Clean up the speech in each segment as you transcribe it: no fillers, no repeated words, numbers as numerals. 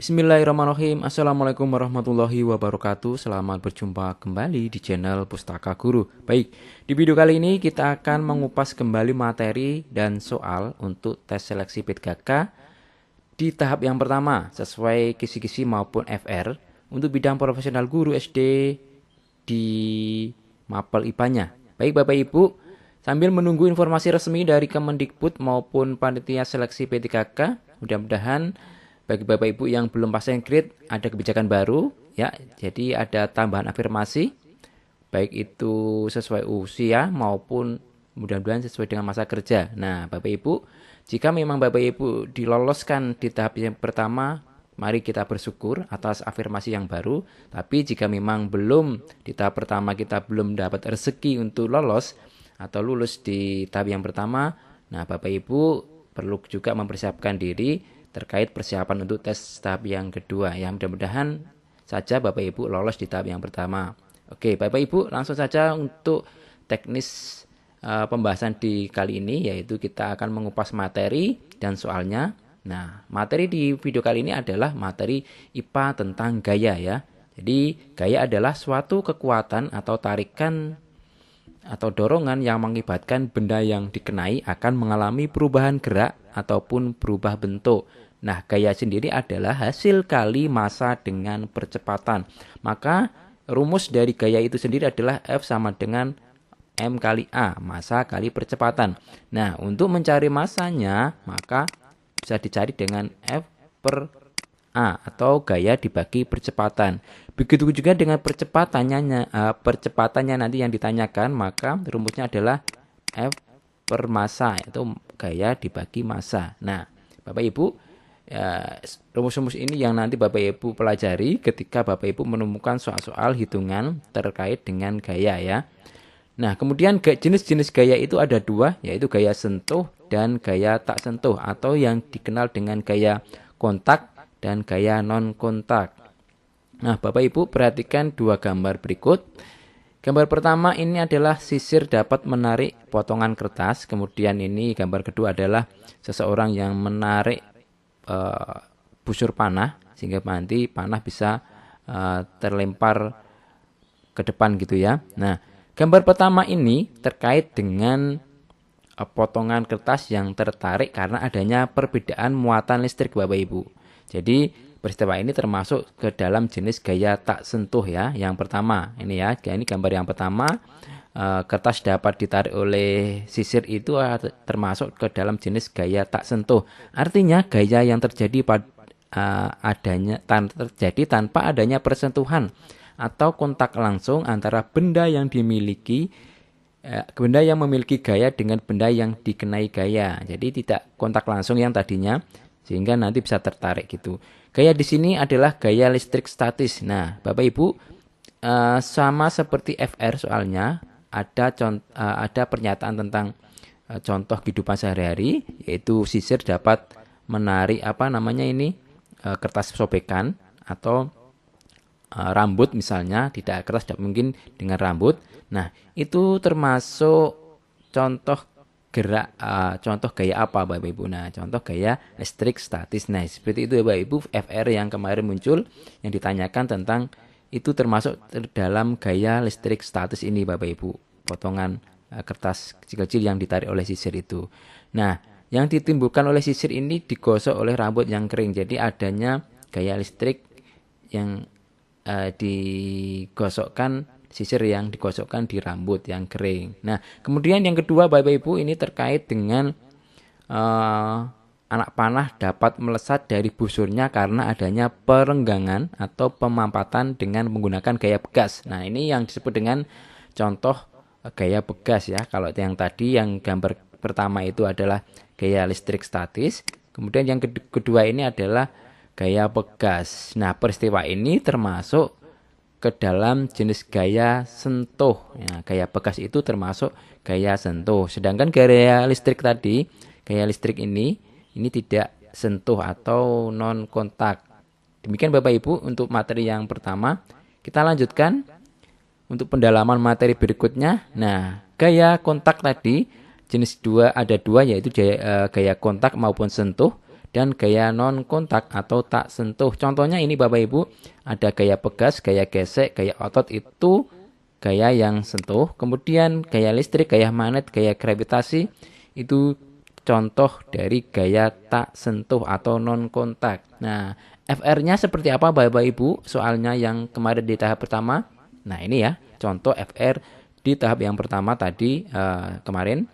Bismillahirrahmanirrahim. Assalamualaikum warahmatullahi wabarakatuh. Selamat berjumpa kembali di channel Pustaka Guru. Baik, di video kali ini kita akan mengupas kembali materi dan soal untuk tes seleksi P3K di tahap yang pertama sesuai kisi-kisi maupun FR untuk bidang profesional guru SD di mapel IPA-nya. Baik Bapak Ibu, sambil menunggu informasi resmi dari Kemendikbud maupun panitia seleksi P3K, mudah-mudahan bagi Bapak Ibu yang belum pasang grade ada kebijakan baru ya. Jadi ada tambahan afirmasi baik itu sesuai usia maupun mudah-mudahan sesuai dengan masa kerja. Nah, Bapak Ibu, jika memang Bapak Ibu diloloskan di tahap yang pertama, mari kita bersyukur atas afirmasi yang baru. Tapi jika memang belum di tahap pertama kita belum dapat rezeki untuk lolos atau lulus di tahap yang pertama, nah Bapak Ibu perlu juga mempersiapkan diri terkait persiapan untuk tes tahap yang kedua ya. Mudah-mudahan saja Bapak Ibu lolos di tahap yang pertama. Oke Bapak Ibu, langsung saja untuk teknis pembahasan di kali ini, yaitu kita akan mengupas materi dan soalnya. Nah, materi di video kali ini adalah materi IPA tentang gaya ya. Jadi gaya adalah suatu kekuatan atau tarikan atau dorongan yang mengakibatkan benda yang dikenai akan mengalami perubahan gerak ataupun berubah bentuk. Nah, gaya sendiri adalah hasil kali massa dengan percepatan. Maka rumus dari gaya itu sendiri adalah F sama dengan M kali A, massa kali percepatan. Nah, untuk mencari massanya, maka bisa dicari dengan F per A atau gaya dibagi percepatan. Begitu juga dengan percepatannya nanti yang ditanyakan, maka rumusnya adalah F per massa, itu gaya dibagi massa. Nah, Bapak Ibu, ya, rumus-rumus ini yang nanti Bapak Ibu pelajari ketika Bapak Ibu menemukan soal-soal hitungan terkait dengan gaya ya. Nah, kemudian jenis-jenis gaya itu ada dua, yaitu gaya sentuh dan gaya tak sentuh, atau yang dikenal dengan gaya kontak dan gaya non-kontak. Nah, Bapak Ibu perhatikan dua gambar berikut. Gambar pertama ini adalah sisir dapat menarik potongan kertas. Kemudian ini gambar kedua adalah seseorang yang menarik busur panah sehingga nanti panah bisa terlempar ke depan gitu ya. Nah, gambar pertama ini terkait dengan potongan kertas yang tertarik karena adanya perbedaan muatan listrik Bapak Ibu. Jadi peristiwa ini termasuk ke dalam jenis gaya tak sentuh ya. Yang pertama ini ya, ini gambar yang pertama. Kertas dapat ditarik oleh sisir itu termasuk ke dalam jenis gaya tak sentuh. Artinya gaya yang terjadi terjadi tanpa adanya persentuhan atau kontak langsung antara benda yang dimiliki benda yang memiliki gaya dengan benda yang dikenai gaya. Jadi tidak kontak langsung yang tadinya, sehingga nanti bisa tertarik gitu. Gaya di sini adalah gaya listrik statis. Nah, Bapak Ibu, sama seperti FR soalnya ada pernyataan tentang contoh kehidupan sehari-hari, yaitu sisir dapat menarik kertas sobekan atau rambut misalnya, tidak kertas tidak mungkin dengan rambut. Nah, itu termasuk contoh gerak contoh gaya apa Bapak Ibu? Nah, contoh gaya listrik statis. Nah, seperti itu Bapak Ibu, FR yang kemarin muncul yang ditanyakan tentang itu termasuk dalam gaya listrik statis ini Bapak Ibu. Potongan kertas kecil-kecil yang ditarik oleh sisir itu. Nah, yang ditimbulkan oleh sisir ini digosok oleh rambut yang kering. Jadi adanya gaya listrik yang digosokkan, sisir yang digosokkan di rambut yang kering. Nah, kemudian yang kedua Bapak Ibu, ini terkait dengan anak panah dapat melesat dari busurnya karena adanya perenggangan atau pemampatan dengan menggunakan gaya begas. Nah, ini yang disebut dengan contoh gaya begas ya. Kalau yang tadi yang gambar pertama itu adalah gaya listrik statis, kemudian yang kedua ini adalah gaya begas. Nah, peristiwa ini termasuk ke dalam jenis gaya sentuh. Ya, gaya begas itu termasuk gaya sentuh. Sedangkan gaya listrik tadi, gaya listrik ini tidak sentuh atau non kontak. Demikian Bapak Ibu untuk materi yang pertama. Kita lanjutkan untuk pendalaman materi berikutnya. Nah, gaya kontak tadi jenis ada dua, yaitu gaya kontak maupun sentuh. dan gaya non kontak atau tak sentuh. Contohnya ini Bapak Ibu, ada gaya pegas, gaya gesek, gaya otot itu gaya yang sentuh. Kemudian gaya listrik, gaya magnet, gaya gravitasi itu contoh dari gaya tak sentuh atau non kontak. Nah, FR-nya seperti apa Bapak Ibu? Soalnya yang kemarin di tahap pertama. Nah, ini ya, contoh FR di tahap yang pertama tadi kemarin.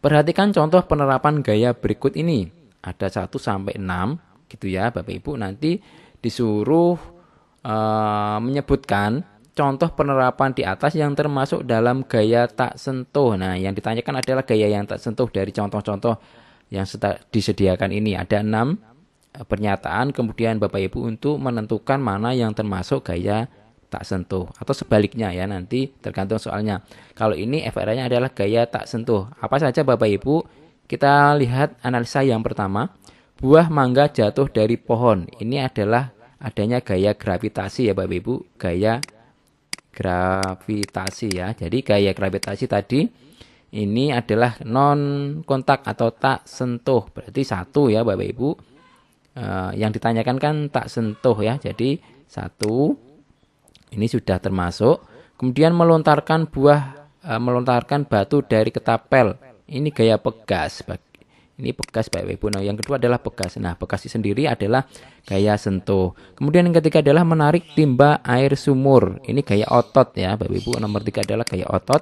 Perhatikan contoh penerapan gaya berikut ini. Ada 1 sampai 6 gitu ya Bapak Ibu. Nanti disuruh menyebutkan contoh penerapan di atas yang termasuk dalam gaya tak sentuh. Nah, yang ditanyakan adalah gaya yang tak sentuh dari contoh-contoh yang disediakan ini. Ada 6 pernyataan, kemudian Bapak Ibu untuk menentukan mana yang termasuk gaya tak sentuh atau sebaliknya ya, nanti tergantung soalnya. Kalau ini FR-nya adalah gaya tak sentuh. Apa saja Bapak Ibu? Kita lihat analisa yang pertama. Buah mangga jatuh dari pohon. Ini adalah adanya gaya gravitasi ya Bapak Ibu, gaya gravitasi ya. Jadi gaya gravitasi tadi ini adalah non kontak atau tak sentuh. Berarti 1 ya Bapak Ibu. Yang ditanyakan kan tak sentuh ya. Jadi 1 ini sudah termasuk. Kemudian melontarkan batu dari ketapel. Ini gaya pegas. Ini pegas Bapak Ibu. Nah, yang kedua adalah pegas. Nah, pegas sendiri adalah gaya sentuh. Kemudian yang ketiga adalah menarik timba air sumur. Ini gaya otot ya Bapak Ibu. Nomor 3 adalah gaya otot.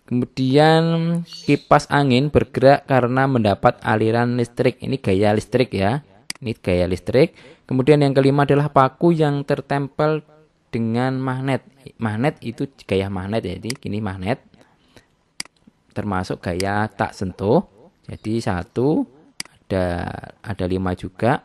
Kemudian kipas angin bergerak karena mendapat aliran listrik. Ini gaya listrik ya. Ini gaya listrik. Kemudian yang kelima adalah paku yang tertempel dengan magnet. Magnet itu gaya magnet ya. Jadi ini magnet. Termasuk gaya tak sentuh. Jadi 1 ada 5 juga.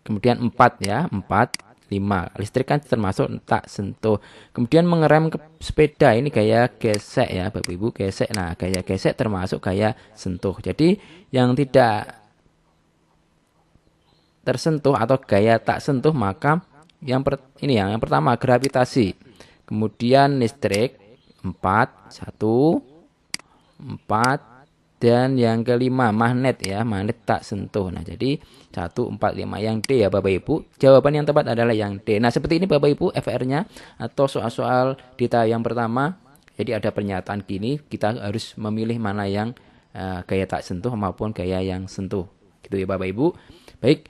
Kemudian 4 ya, 4, 5. Listrik kan termasuk tak sentuh. Kemudian mengerem ke sepeda, ini gaya gesek ya Bapak Ibu, gesek. Nah, gaya gesek termasuk gaya sentuh. Jadi yang tidak tersentuh atau gaya tak sentuh, maka yang pertama gravitasi. Kemudian listrik 4, 1, 4, dan yang kelima magnet ya, magnet tak sentuh. Nah, jadi 1, 4, 5 yang D ya Bapak Ibu. Jawaban yang tepat adalah yang D. Nah, seperti ini Bapak Ibu FR-nya atau soal-soal di tahap yang pertama. Jadi ada pernyataan gini, kita harus memilih mana yang gaya tak sentuh maupun gaya yang sentuh. Gitu ya Bapak Ibu. Baik,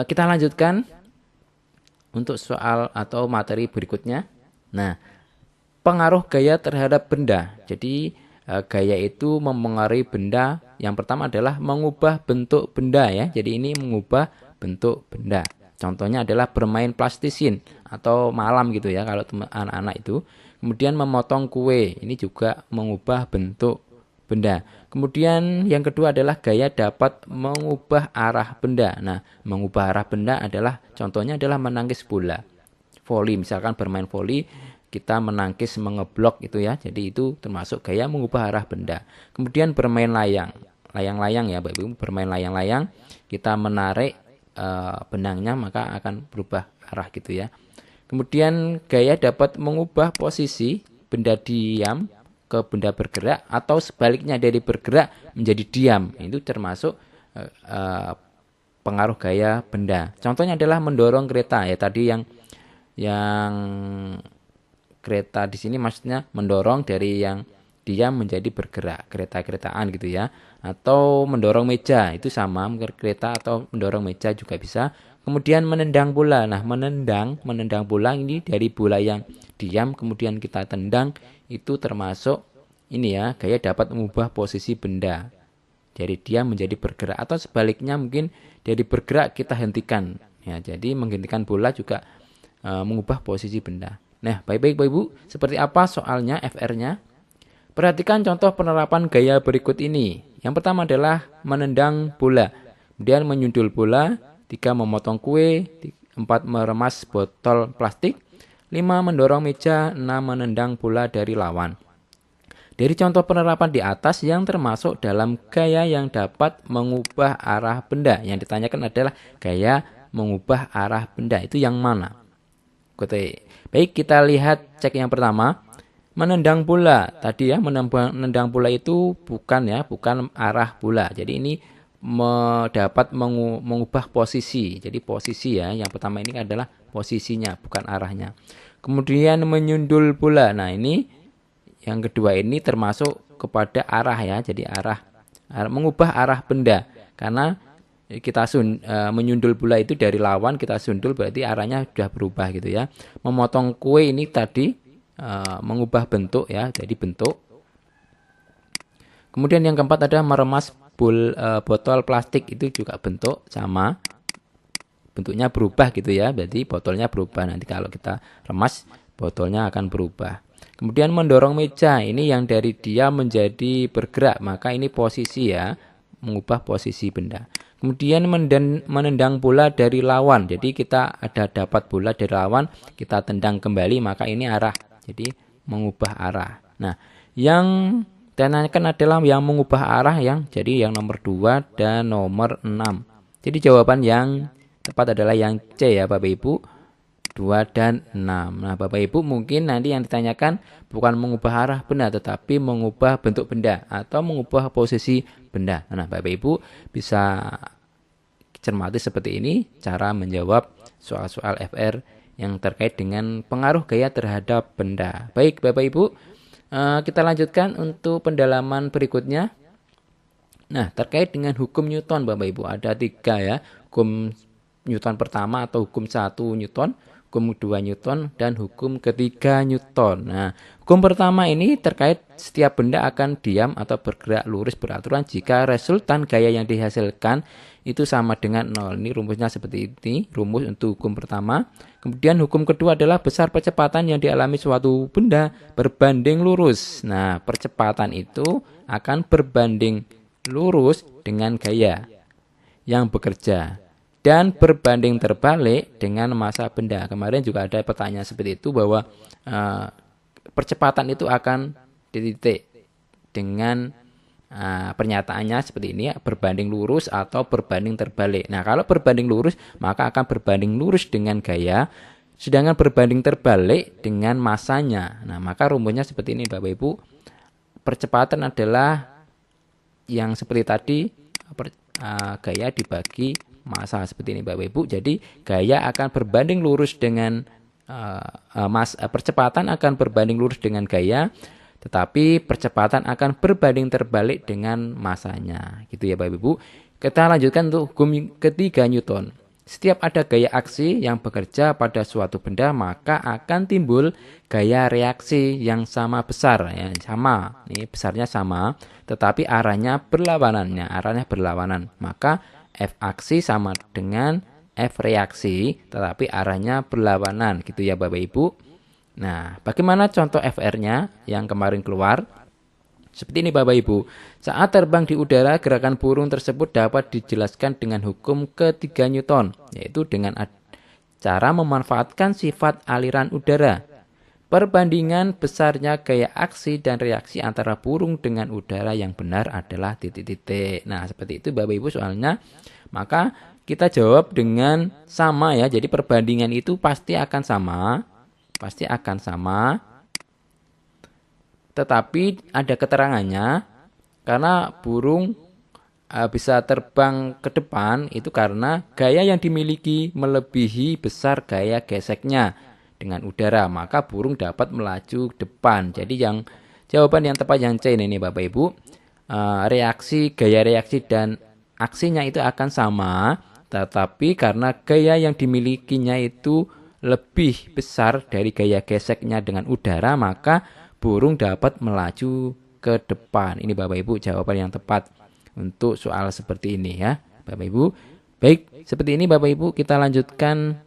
kita lanjutkan untuk soal atau materi berikutnya. Nah, pengaruh gaya terhadap benda. Jadi gaya itu mempengaruhi benda. Yang pertama adalah mengubah bentuk benda ya. Jadi ini mengubah bentuk benda. Contohnya adalah bermain plastisin atau malam gitu ya kalau anak-anak itu. Kemudian memotong kue. Ini juga mengubah bentuk benda. Kemudian yang kedua adalah gaya dapat mengubah arah benda. Nah, mengubah arah benda adalah contohnya adalah menangkis bola voli. Misalkan bermain voli, kita menangkis mengeblok itu ya. Jadi itu termasuk gaya mengubah arah benda. Kemudian bermain layang. Layang-layang ya Bapak Ibu, bermain layang-layang, kita menarik benangnya maka akan berubah arah gitu ya. Kemudian gaya dapat mengubah posisi benda diam ke benda bergerak atau sebaliknya dari bergerak menjadi diam. Itu termasuk pengaruh gaya benda. Contohnya adalah mendorong kereta ya, tadi yang kereta di sini maksudnya mendorong dari yang diam menjadi bergerak, kereta-keretaan gitu ya. Atau mendorong meja, itu sama, kereta atau mendorong meja juga bisa. Kemudian menendang bola. Nah, menendang bola ini dari bola yang diam kemudian kita tendang, itu termasuk ini ya, gaya dapat mengubah posisi benda. Dari diam menjadi bergerak atau sebaliknya mungkin dari bergerak kita hentikan. Ya, jadi menghentikan bola juga mengubah posisi benda. Nah, baik-baik Bapak Ibu, seperti apa soalnya FR-nya? Perhatikan contoh penerapan gaya berikut ini. Yang pertama adalah menendang bola, kemudian menyundul bola, 3 memotong kue, 4 meremas botol plastik, 5 mendorong meja, 6 menendang bola dari lawan. Dari contoh penerapan di atas yang termasuk dalam gaya yang dapat mengubah arah benda. Yang ditanyakan adalah gaya mengubah arah benda. Itu yang mana? Baik, kita lihat cek yang pertama. Menendang bola tadi ya, menendang bola itu bukan arah bola. Jadi ini dapat mengubah posisi. Jadi posisi ya, yang pertama ini adalah posisinya, bukan arahnya. Kemudian menyundul bola. Nah ini yang kedua ini termasuk kepada arah ya. Jadi mengubah arah benda. Karena kita menyundul bola itu dari lawan, kita sundul berarti arahnya sudah berubah gitu ya. Memotong kue ini tadi mengubah bentuk ya, jadi bentuk. Kemudian yang keempat ada meremas botol plastik, itu juga bentuk sama, bentuknya berubah gitu ya, berarti botolnya berubah. Nanti kalau kita remas botolnya akan berubah. Kemudian mendorong meja, ini yang dari dia menjadi bergerak, maka ini posisi ya, mengubah posisi benda. Kemudian menendang bola dari lawan, jadi kita ada dapat bola dari lawan, kita tendang kembali, maka ini arah. Jadi mengubah arah. Nah, yang ditanyakan adalah yang mengubah arah jadi yang nomor 2 dan nomor 6. Jadi jawaban yang tepat adalah yang C ya Bapak Ibu, 2 dan 6. Nah, Bapak Ibu mungkin nanti yang ditanyakan bukan mengubah arah benda, tetapi mengubah bentuk benda atau mengubah posisi benda. Nah, Bapak Ibu bisa cermati seperti ini cara menjawab soal-soal FR yang terkait dengan pengaruh gaya terhadap benda. Baik Bapak Ibu, kita lanjutkan untuk pendalaman berikutnya. Nah, terkait dengan hukum Newton Bapak Ibu, ada 3 ya. Hukum Newton pertama atau hukum 1 Newton, hukum 2 Newton, dan hukum ketiga Newton. Nah, hukum pertama ini terkait setiap benda akan diam atau bergerak lurus beraturan jika resultan gaya yang dihasilkan itu sama dengan 0. Ini rumusnya seperti ini, rumus untuk hukum pertama. Kemudian hukum kedua adalah besar percepatan yang dialami suatu benda berbanding lurus. Nah, percepatan itu akan berbanding lurus dengan gaya yang bekerja dan berbanding terbalik dengan massa benda. Kemarin juga ada pertanyaan seperti itu bahwa percepatan itu akan titik dengan pernyataannya seperti ini ya, berbanding lurus atau berbanding terbalik. Nah, kalau berbanding lurus maka akan berbanding lurus dengan gaya, sedangkan berbanding terbalik dengan massanya. Nah, maka rumusnya seperti ini Bapak Ibu. Percepatan adalah yang seperti tadi, gaya dibagi massa seperti ini Bapak Ibu. Jadi gaya akan berbanding lurus dengan percepatan akan berbanding lurus dengan gaya, tetapi percepatan akan berbanding terbalik dengan massanya. Gitu ya Bapak Ibu. Kita lanjutkan untuk hukum ketiga Newton. Setiap ada gaya aksi yang bekerja pada suatu benda, maka akan timbul gaya reaksi yang sama besar ya, sama. Ini besarnya sama, tetapi arahnya berlawanan. Maka F aksi sama dengan F reaksi, tetapi arahnya berlawanan. Gitu ya Bapak Ibu. Nah, bagaimana contoh FR-nya yang kemarin keluar? Seperti ini Bapak Ibu. Saat terbang di udara, gerakan burung tersebut dapat dijelaskan dengan hukum ketiga Newton, yaitu dengan cara memanfaatkan sifat aliran udara. Perbandingan besarnya gaya aksi dan reaksi antara burung dengan udara yang benar adalah titik-titik. Nah, seperti itu Bapak Ibu soalnya. Maka kita jawab dengan sama ya. Jadi perbandingan itu pasti akan sama. Tetapi ada keterangannya, karena burung bisa terbang ke depan itu karena gaya yang dimiliki melebihi besar gaya geseknya dengan udara, maka burung dapat melaju depan. Jadi yang jawaban yang tepat yang C ini Bapak Ibu. Gaya reaksi dan aksinya itu akan sama, tetapi karena gaya yang dimilikinya itu lebih besar dari gaya geseknya dengan udara, maka burung dapat melaju ke depan. Ini Bapak Ibu jawaban yang tepat untuk soal seperti ini ya Bapak Ibu. Baik, seperti ini Bapak Ibu, kita lanjutkan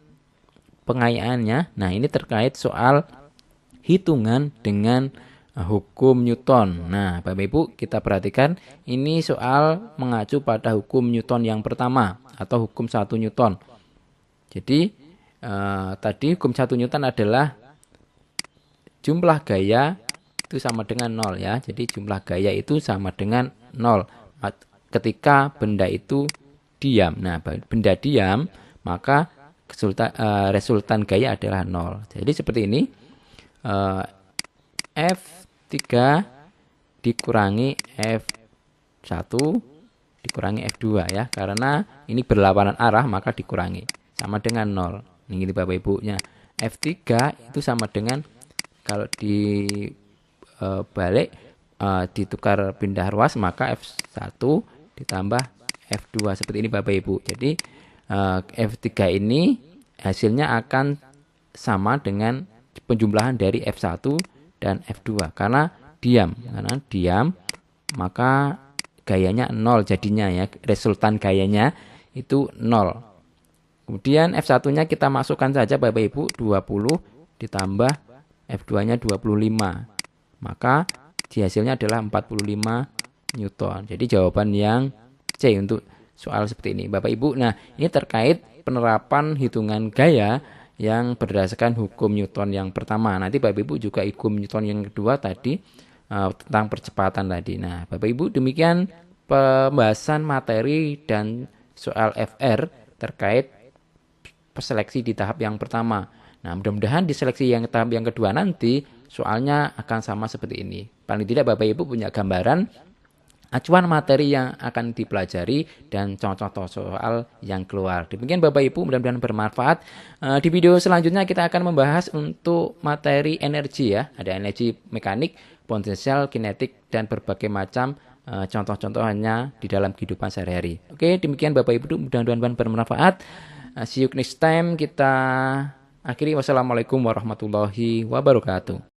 pengayaannya. Nah, ini terkait soal hitungan dengan hukum Newton. Nah, Bapak Ibu kita perhatikan, ini soal mengacu pada hukum Newton yang pertama atau hukum 1 Newton. Jadi tadi hukum 1 Newton adalah jumlah gaya itu sama dengan 0 ya. Jadi jumlah gaya itu sama dengan 0 ketika benda itu diam. Nah, benda diam, maka resultan gaya adalah 0. Jadi seperti ini. F3 dikurangi F1 dikurangi F2 ya. Karena ini berlawanan arah maka dikurangi. Sama dengan 0. Ini Bapak Ibunya. F3 itu sama dengan kalau dibalik ditukar pindah ruas maka F1 ditambah F2 seperti ini Bapak Ibu. Jadi F3 ini hasilnya akan sama dengan penjumlahan dari F1 dan F2 karena diam maka gayanya 0 jadinya ya, resultan gayanya itu 0. Kemudian F1 nya kita masukkan saja Bapak Ibu, 20 ditambah F2 nya 25 maka hasilnya adalah 45 Newton. Jadi jawaban yang C untuk soal seperti ini Bapak Ibu. Nah, ini terkait penerapan hitungan gaya yang berdasarkan hukum Newton yang pertama. Nanti Bapak Ibu juga hukum Newton yang kedua tadi tentang percepatan tadi. Nah, Bapak Ibu demikian pembahasan materi dan soal FR terkait seleksi di tahap yang pertama. Nah, mudah-mudahan di seleksi yang tahap yang kedua nanti soalnya akan sama seperti ini. Paling tidak Bapak Ibu punya gambaran acuan materi yang akan dipelajari dan contoh-contoh soal yang keluar. Demikian Bapak Ibu, mudah-mudahan bermanfaat. Di video selanjutnya kita akan membahas untuk materi energi ya. Ada energi mekanik, potensial, kinetik, dan berbagai macam contoh-contohnya di dalam kehidupan sehari-hari. Oke, demikian Bapak Ibu, mudah-mudahan bermanfaat. See you next time. Kita akhiri. Wassalamualaikum warahmatullahi wabarakatuh.